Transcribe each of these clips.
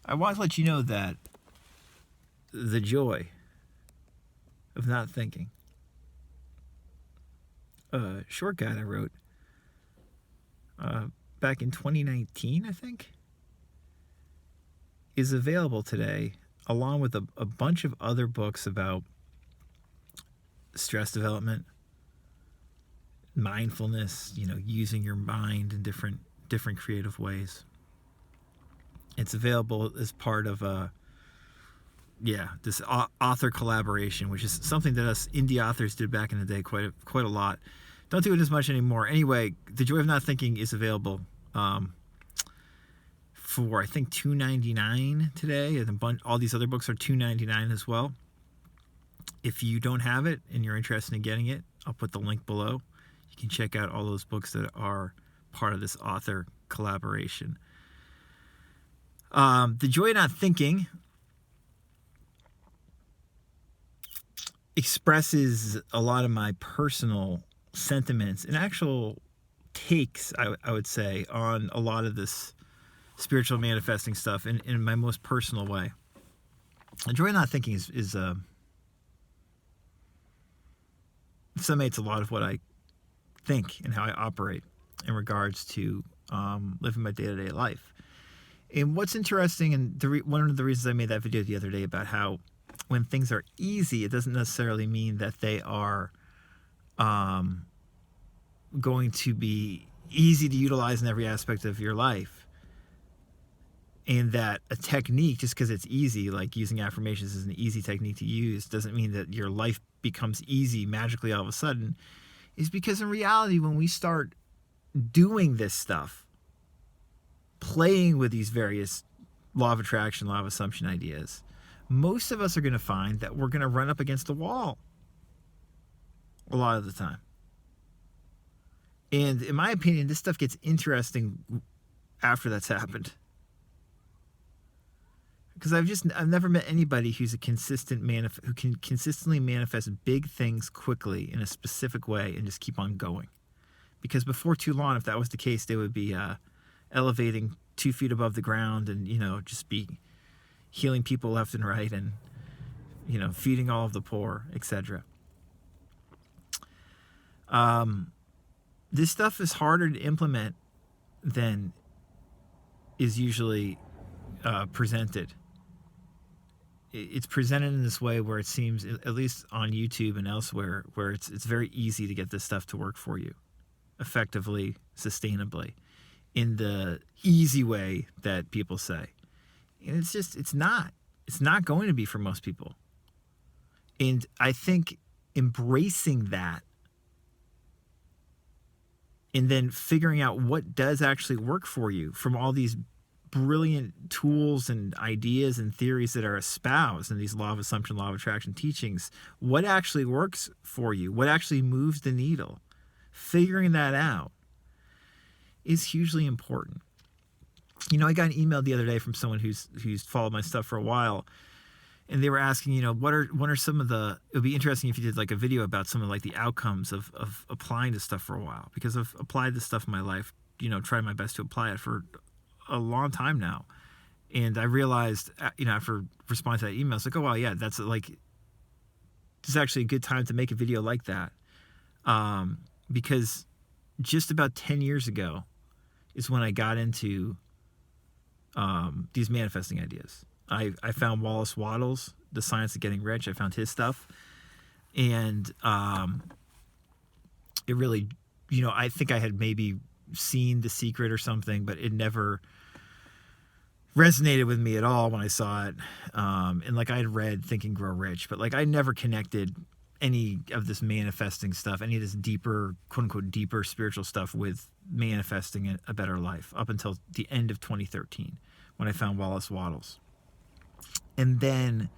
I want to let you know that the joy of not thinking, a short guide I wrote back in 2019, I think, is available today, along with a bunch of other books about stress development, mindfulness, using your mind in different creative ways. It's available as part of this author collaboration, which is something that us indie authors did back in the day quite a lot. Don't do it as much anymore. Anyway, The Joy of Not Thinking is available for, I think, $2.99 today, and all these other books are $2.99 as well. If you don't have it and you're interested in getting it, I'll put the link below. You can check out all those books that are part of this author collaboration. The Joy of Not Thinking expresses a lot of my personal sentiments and actual takes, I would say, on a lot of this spiritual manifesting stuff in my most personal way. The Joy of Not Thinking is summates a lot of what I think and how I operate in regards to living my day-to-day life. And what's interesting, and one of the reasons I made that video the other day about how when things are easy, it doesn't necessarily mean that they are going to be easy to utilize in every aspect of your life. And that a technique, just because it's easy, like using affirmations is an easy technique to use, doesn't mean that your life becomes easy magically all of a sudden. Is because in reality, when we start doing this stuff, playing with these various law of attraction, law of assumption ideas, most of us are going to find that we're going to run up against a wall a lot of the time. And in my opinion, this stuff gets interesting after that's happened. Because I've never met anybody who's a consistent who can consistently manifest big things quickly in a specific way and just keep on going. Because before too long, if that was the case, they would be elevating 2 feet above the ground and, just be healing people left and right and, feeding all of the poor, etc. This stuff is harder to implement than is usually presented. It's presented in this way where it seems, at least on YouTube and elsewhere, where it's very easy to get this stuff to work for you effectively, sustainably, in the easy way that people say. And it's not going to be for most people. And I think embracing that and then figuring out what does actually work for you from all these brilliant tools and ideas and theories that are espoused in these law of assumption, law of attraction teachings, what actually works for you, what actually moves the needle, figuring that out is hugely important. I got an email the other day from someone who's followed my stuff for a while, and they were asking, what are some of the, it would be interesting if you did like a video about some of like the outcomes of applying this stuff for a while, because I've applied this stuff in my life, tried my best to apply it for a long time now. And I realized, after responding to that email, it's like, oh, wow, yeah, this is actually a good time to make a video like that. Because just about 10 years ago is when I got into these manifesting ideas. I found Wallace Wattles, The Science of Getting Rich. I found his stuff. And it really, I think I had maybe seen The Secret or something, but it never resonated with me at all when I saw it. And like I had read Think and Grow Rich, but like I never connected any of this manifesting stuff, any of this deeper, quote unquote, deeper spiritual stuff with manifesting a better life up until the end of 2013 when I found Wallace Wattles. And then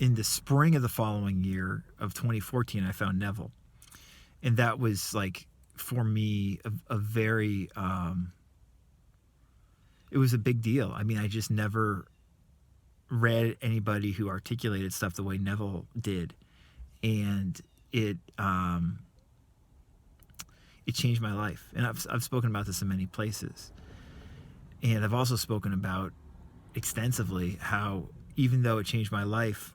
in the spring of the following year of 2014, I found Neville. And that was like, for me, a very, it was a big deal. I mean, I just never read anybody who articulated stuff the way Neville did. And it changed my life. And I've spoken about this in many places. And I've also spoken about extensively how, even though it changed my life,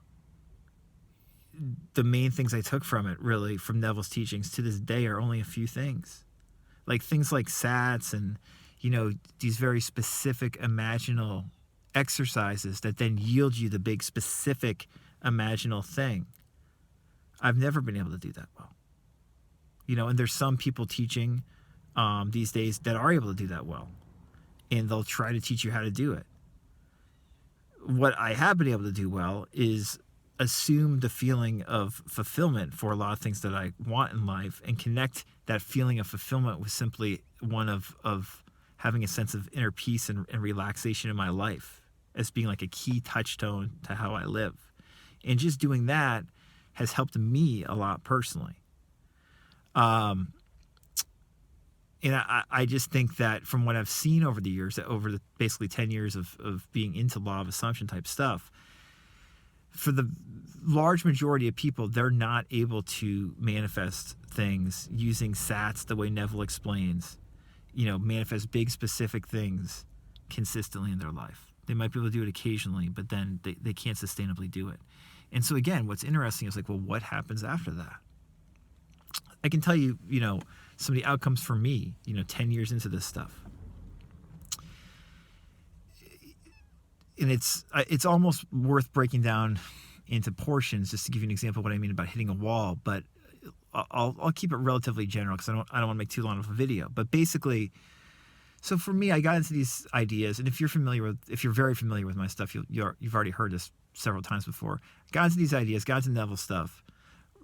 the main things I took from it, really, from Neville's teachings to this day, are only a few things. Like things like SATs and, these very specific imaginal exercises that then yield you the big specific imaginal thing. I've never been able to do that well. And there's some people teaching these days that are able to do that well. And they'll try to teach you how to do it. What I have been able to do well is assume the feeling of fulfillment for a lot of things that I want in life and connect that feeling of fulfillment with simply one of having a sense of inner peace and relaxation in my life as being like a key touchstone to how I live. And just doing that has helped me a lot personally. And I just think that from what I've seen over the years, over the basically 10 years of being into law of assumption type stuff, for the large majority of people, they're not able to manifest things using SATs the way Neville explains, manifest big specific things consistently in their life. They might be able to do it occasionally, but then they can't sustainably do it. And so again, what's interesting is like, well, what happens after that? I can tell you, some of the outcomes for me, 10 years into this stuff. And it's almost worth breaking down into portions just to give you an example of what I mean about hitting a wall. But I'll keep it relatively general because I don't want to make too long of a video. But basically, so for me, I got into these ideas, and if you're very familiar with my stuff, you've already heard this several times before. Got into these ideas, got into Neville stuff.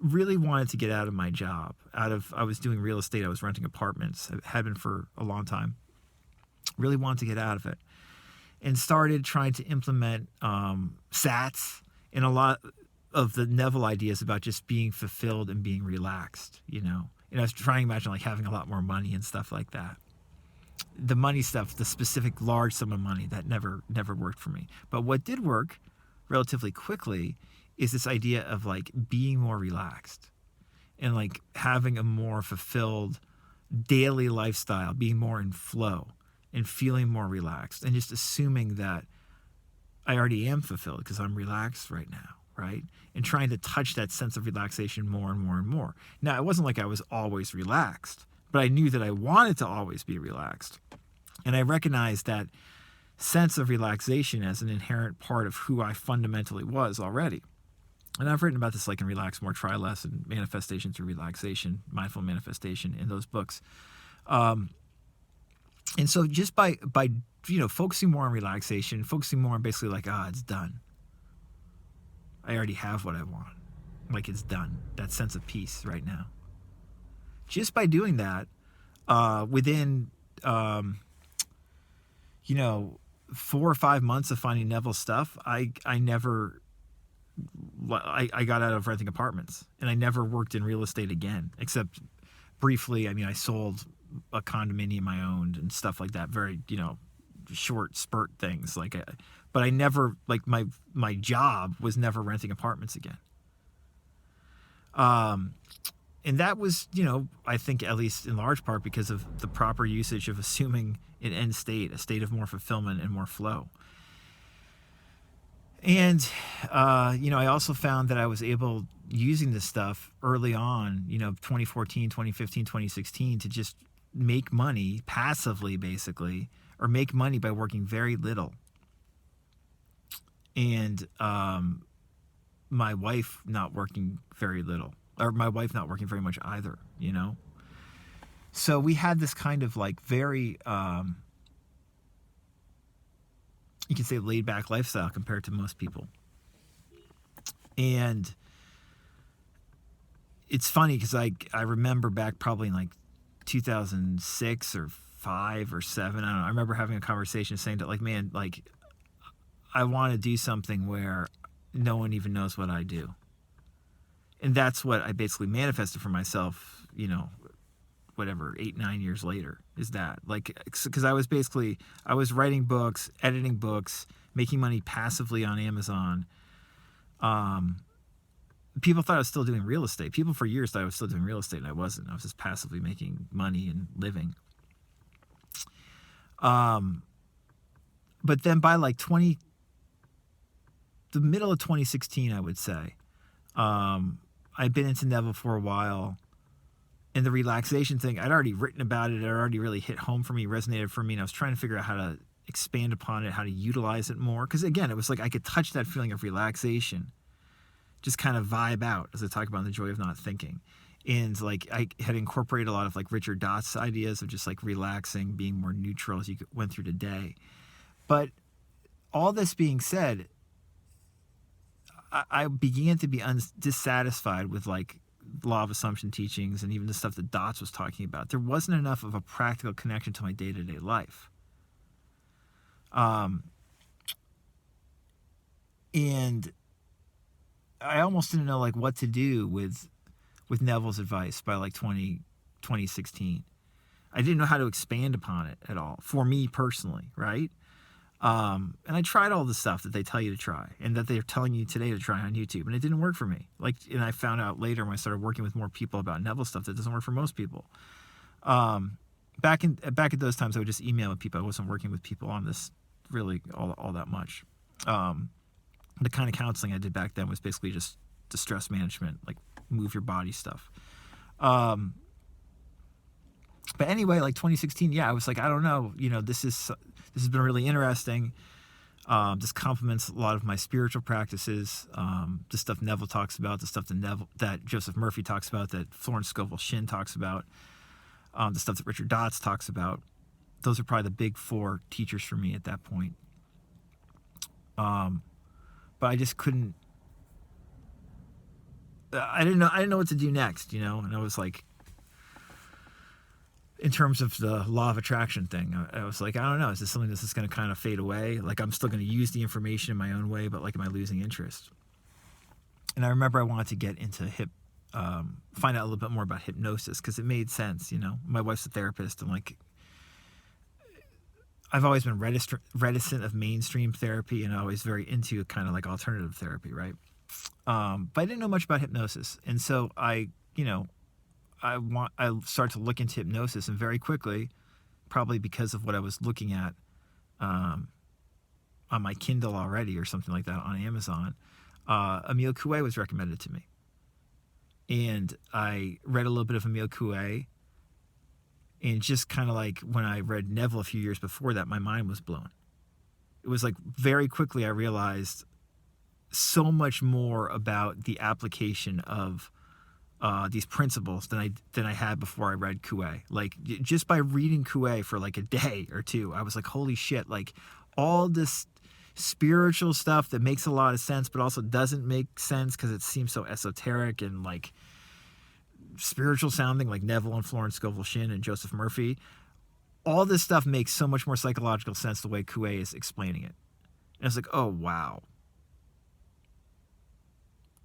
Really wanted to get out of my job. I was doing real estate. I was renting apartments. I had been for a long time. Really wanted to get out of it. And started trying to implement SATs and a lot of the Neville ideas about just being fulfilled and being relaxed, And I was trying to imagine like having a lot more money and stuff like that. The money stuff, the specific large sum of money, that never worked for me. But what did work relatively quickly is this idea of like being more relaxed and like having a more fulfilled daily lifestyle, being more in flow and feeling more relaxed and just assuming that I already am fulfilled because I'm relaxed right now, right? And trying to touch that sense of relaxation more and more and more. Now, it wasn't like I was always relaxed, but I knew that I wanted to always be relaxed. And I recognized that sense of relaxation as an inherent part of who I fundamentally was already. And I've written about this like in Relax More, Try Less and Manifestation Through Relaxation, Mindful Manifestation in those books. And so just by focusing more on relaxation, focusing more on basically like, it's done. I already have what I want. Like it's done. That sense of peace right now. Just by doing that, within 4 or 5 months of finding Neville's stuff, I got out of renting apartments and I never worked in real estate again, except briefly. I mean, I sold a condominium I owned and stuff like that, very, short spurt things but I never, like my job was never renting apartments again. And that was, I think at least in large part because of the proper usage of assuming an end state, a state of more fulfillment and more flow. And, I also found that I was able, using this stuff early on, 2014, 2015, 2016, to just make money passively, basically, or make money by working very little. And my wife not working very little, or my wife not working very much either, So we had this kind of like very... you can say laid back lifestyle compared to most people. And it's funny because I remember back probably in like 2006 or 5 or 7, I don't know. I remember having a conversation saying that like, man, like I want to do something where no one even knows what I do. And that's what I basically manifested for myself, 8-9 years later, is that like, because I was writing books, editing books, making money passively on Amazon. People thought I was still doing real estate. People for years thought I was still doing real estate, and I wasn't. I was just passively making money and living. But then by like 20 the middle of 2016, I would say. I'd been into Neville for a while, and the relaxation thing, I'd already written about it. It already really hit home for me, resonated for me, and I was trying to figure out how to expand upon it, how to utilize it more. Because again, it was like I could touch that feeling of relaxation, just kind of vibe out, as I talk about in The Joy of Not Thinking. And like I had incorporated a lot of like Richard Dott's ideas of just like relaxing, being more neutral as you went through the day. But all this being said, I began to be dissatisfied with like law of assumption teachings and even the stuff that Dotz was talking about. There wasn't enough of a practical connection to my day-to-day life. And I almost didn't know like what to do with Neville's advice by like 2016. I didn't know how to expand upon it at all for me personally, right? And I tried all the stuff that they tell you to try and that they're telling you today to try on YouTube, and it didn't work for me. And I found out later when I started working with more people about Neville stuff that doesn't work for most people. Back at those times, I would just email with people. I wasn't working with people on this really all that much. The kind of counseling I did back then was basically just distress management, like move your body stuff. But anyway, like 2016, yeah, I was like, I don't know, this has been really interesting. This complements a lot of my spiritual practices, the stuff Neville talks about, the stuff that Joseph Murphy talks about, that Florence Scovel Shinn talks about, the stuff that Richard Dotz talks about. Those are probably the big four teachers for me at that point. But I just couldn't. I didn't know what to do next, and I was like, in terms of the law of attraction thing, I was like, I don't know, is this something that's going to kind of fade away? Like, I'm still going to use the information in my own way, but like, am I losing interest? And I remember I wanted to get into find out a little bit more about hypnosis, because it made sense. My wife's a therapist, and like, I've always been reticent of mainstream therapy, and always very into kind of like alternative therapy, right? But I didn't know much about hypnosis, and so I started to look into hypnosis, and very quickly, probably because of what I was looking at on my Kindle already or something like that on Amazon, Emile Coué was recommended to me. And I read a little bit of Emile Coué, and just kind of like when I read Neville a few years before that, my mind was blown. It was like very quickly I realized so much more about the application of these principles than I had before I read Coué. Like, just by reading Coué for like a day or two, I was like, holy shit, like all this spiritual stuff that makes a lot of sense but also doesn't make sense because it seems so esoteric and like spiritual sounding, like Neville and Florence Scovel Shinn and Joseph Murphy. All this stuff makes so much more psychological sense the way Coué is explaining it. And it's like, oh wow.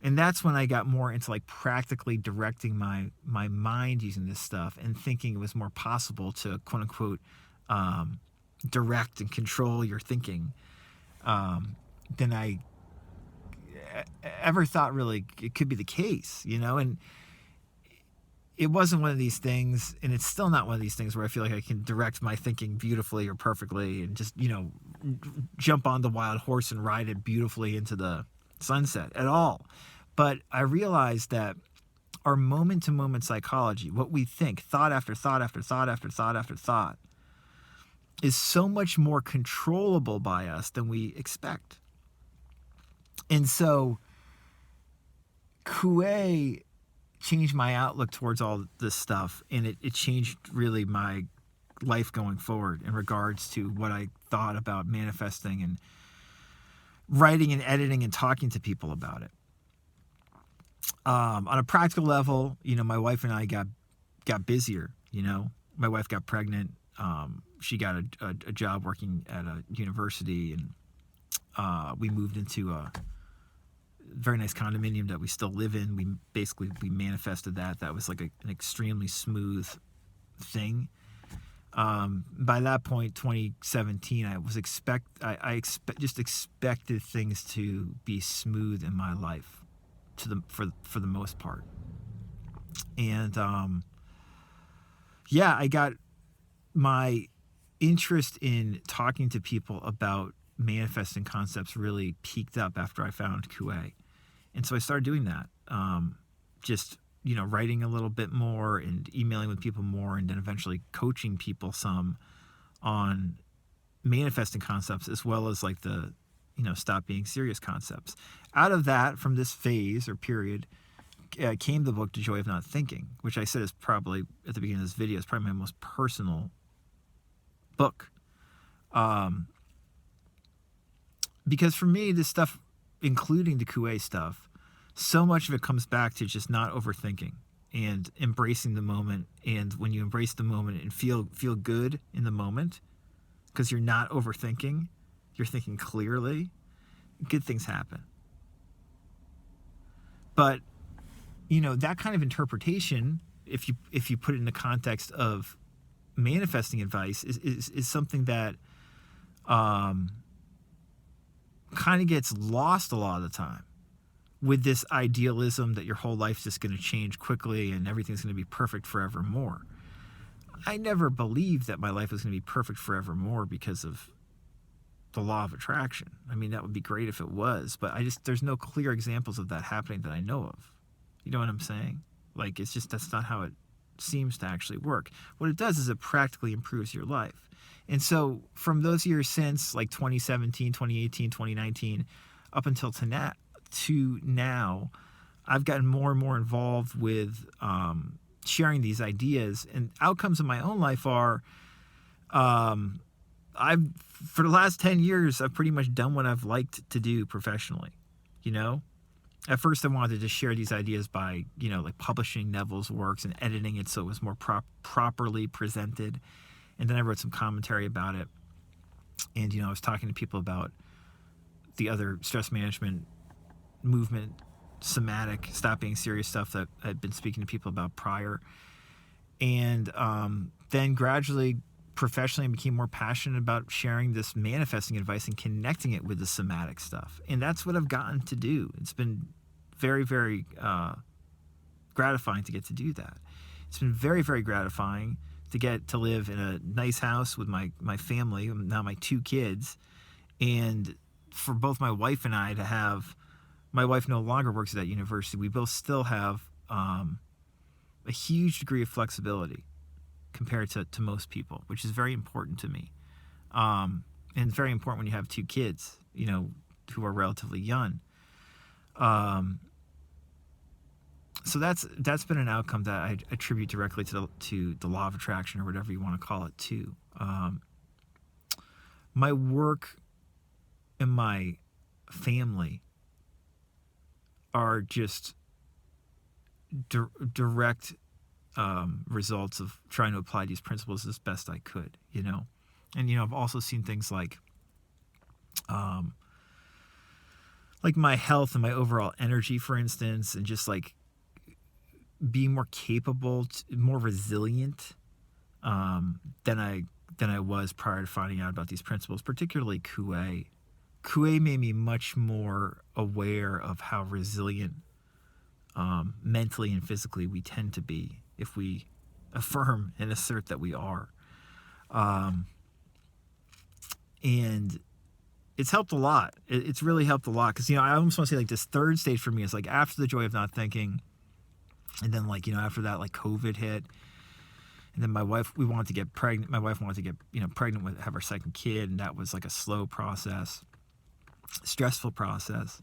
And that's when I got more into like practically directing my mind using this stuff and thinking it was more possible to quote unquote direct and control your thinking than I ever thought really it could be the case, and it wasn't one of these things, and it's still not one of these things where I feel like I can direct my thinking beautifully or perfectly and just, jump on the wild horse and ride it beautifully into the sunset at all. But I realized that our moment-to-moment psychology, what we think, thought after thought after thought after thought after thought, is so much more controllable by us than we expect. And so Coué changed my outlook towards all this stuff, and it changed really my life going forward in regards to what I thought about manifesting and writing and editing and talking to people about it. On a practical level, my wife and I got busier. My wife got pregnant. She got a job working at a university, and we moved into a very nice condominium that we still live in. We manifested that. That was like an extremely smooth thing. By that point, 2017, I just expected things to be smooth in my life for the most part. And I got my interest in talking to people about manifesting concepts really peaked up after I found Coué. And so I started doing that. Just, writing a little bit more and emailing with people more, and then eventually coaching people some on manifesting concepts, as well as like the, stop being serious concepts. Out of that, from this phase or period, came the book, The Joy of Not Thinking, which I said is probably, at the beginning of this video, is probably my most personal book. Because for me, this stuff, including the Coué stuff, so much of it comes back to just not overthinking and embracing the moment. And when you embrace the moment and feel good in the moment, because you're not overthinking, you're thinking clearly, good things happen. But, that kind of interpretation, if you put it in the context of manifesting advice, is something that kind of gets lost a lot of the time, with this idealism that your whole life's just going to change quickly and everything's going to be perfect forevermore. I never believed that my life was going to be perfect forevermore because of the law of attraction. I mean, that would be great if it was, but there's no clear examples of that happening that I know of. You know what I'm saying? Like, it's just, that's not how it seems to actually work. What it does is it practically improves your life. And so from those years since, like 2017, 2018, 2019, up until to now, I've gotten more and more involved with sharing these ideas. And outcomes in my own life are, for the last 10 years, I've pretty much done what I've liked to do professionally. At first I wanted to just share these ideas by, like publishing Neville's works and editing it so it was more properly presented. And then I wrote some commentary about it. And, I was talking to people about the other stress management movement, somatic, stop being serious stuff that I'd been speaking to people about prior. And then gradually, professionally, I became more passionate about sharing this manifesting advice and connecting it with the somatic stuff. And that's what I've gotten to do. It's been very, very gratifying to get to do that. It's been very, very gratifying to get to live in a nice house with my family, now my 2 kids, and for both my wife and I to have, my wife no longer works at that university, we both still have a huge degree of flexibility compared to most people, which is very important to me. And it's very important when you have 2 kids, who are relatively young. So that's been an outcome that I attribute directly to the law of attraction, or whatever you want to call it, too. My work and my family are just direct results of trying to apply these principles as best I could, And, I've also seen things like my health and my overall energy, for instance, and just like being more capable, more resilient than I was prior to finding out about these principles, particularly Coué. Coué made me much more aware of how resilient mentally and physically we tend to be if we affirm and assert that we are. And it's helped a lot. It's really helped a lot because, I almost want to say like this third stage for me is like after the joy of not thinking, and then like, after that, like COVID hit, and then my wife, we wanted to get pregnant. My wife wanted to get, pregnant have our second kid, and that was like a slow process, stressful process.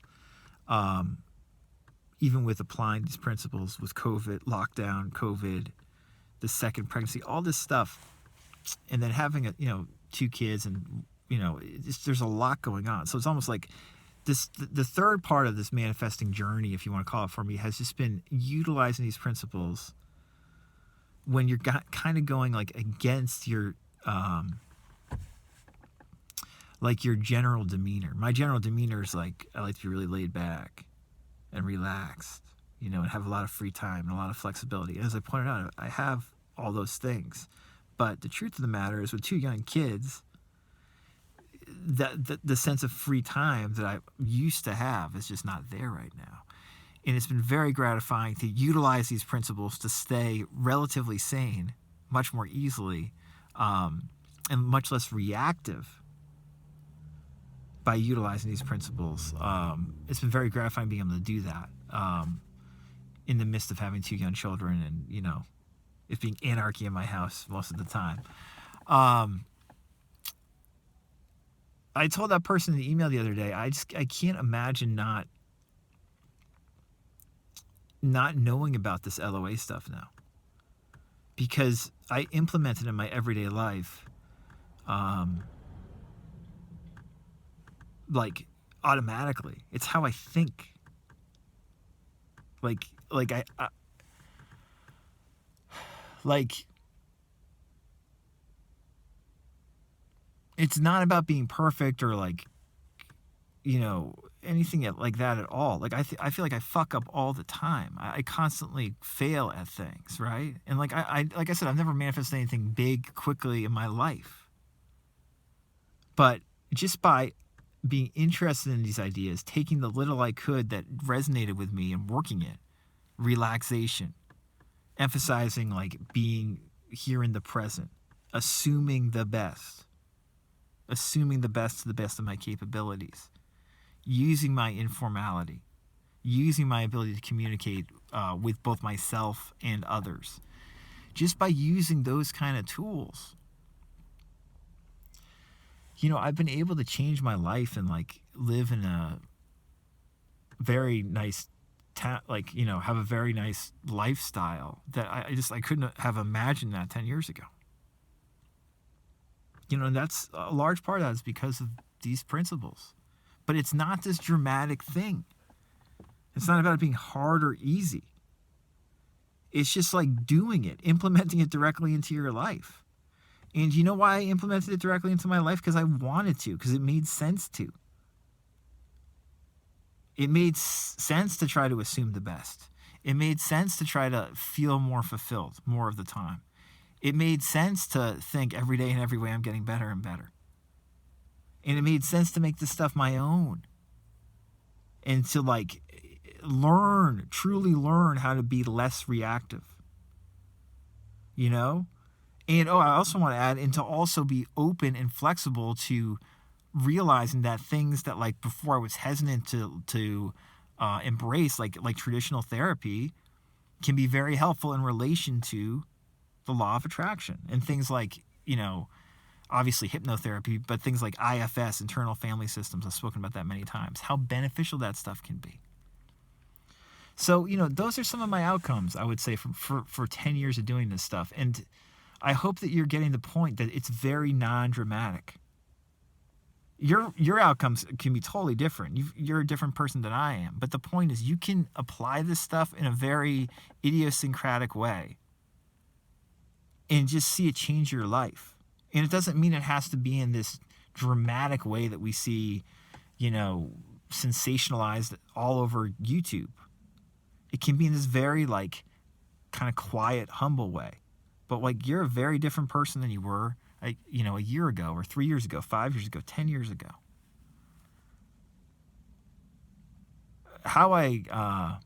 Even with applying these principles with COVID, lockdown, COVID, the second pregnancy, all this stuff, and then having 2 kids, and there's a lot going on. So it's almost like the third part of this manifesting journey, if you want to call it, for me, has just been utilizing these principles when you're kind of going like against your your general demeanor. My general demeanor is like, I like to be really laid back and relaxed, and have a lot of free time and a lot of flexibility. And as I pointed out, I have all those things. But the truth of the matter is, with 2 young kids, the sense of free time that I used to have is just not there right now. And it's been very gratifying to utilize these principles to stay relatively sane much more easily, and much less reactive by utilizing these principles. It's been very gratifying being able to do that in the midst of having 2 young children and, you know, it being anarchy in my house most of the time. I told that person in the email the other day, I can't imagine not knowing about this LOA stuff now, because I implement it in my everyday life, like automatically. It's how I think. Like it's not about being perfect or like, you know, anything like that at all. Like I feel like I fuck up all the time. I constantly fail at things, right? And like like I said, I've never manifested anything big quickly in my life. But just by being interested in these ideas, taking the little I could that resonated with me and working it, relaxation, emphasizing like being here in the present, assuming the best to the best of my capabilities, using my informality, using my ability to communicate with both myself and others. Just by using those kind of tools, you know, I've been able to change my life and like live in a very nice, like, you know, have a very nice lifestyle that I couldn't have imagined that 10 years ago. You know, and that's a large part of that is because of these principles. But it's not this dramatic thing. It's not about it being hard or easy. It's just like doing it, implementing it directly into your life. And you know why I implemented it directly into my life? Because I wanted to, because it made sense to. It made sense to try to assume the best. It made sense to try to feel more fulfilled more of the time. It made sense to think every day and every way I'm getting better and better. And it made sense to make this stuff my own. And to like truly learn how to be less reactive. You know? And I also want to add, and to also be open and flexible to realizing that things that like before I was hesitant to embrace, like traditional therapy, can be very helpful in relation to the law of attraction and things like, you know, obviously hypnotherapy, but things like IFS, internal family systems. I've spoken about that many times, how beneficial that stuff can be. So, you know, those are some of my outcomes, I would say, for 10 years of doing this stuff. And I hope that you're getting the point that it's very non-dramatic. Your outcomes can be totally different. You're a different person than I am. But the point is you can apply this stuff in a very idiosyncratic way and just see it change your life. And it doesn't mean it has to be in this dramatic way that we see, you know, sensationalized all over YouTube. It can be in this very like kind of quiet, humble way. But like you're a very different person than you were, you know, a year ago or 3 years ago, 5 years ago, 10 years ago. How I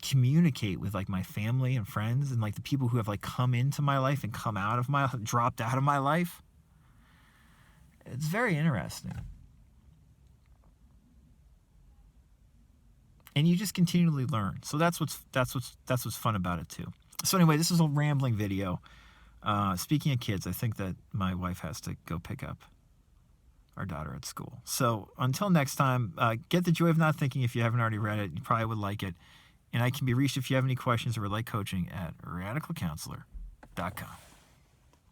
communicate with like my family and friends and like the people who have like come into my life and dropped out of my life, it's very interesting. And you just continually learn. So that's what's fun about it too. So anyway, this is a rambling video. Speaking of kids, I think that my wife has to go pick up our daughter at school. So until next time, get The Joy of Not Thinking if you haven't already read it. You probably would like it. And I can be reached if you have any questions or would like coaching at radicalcounselor.com.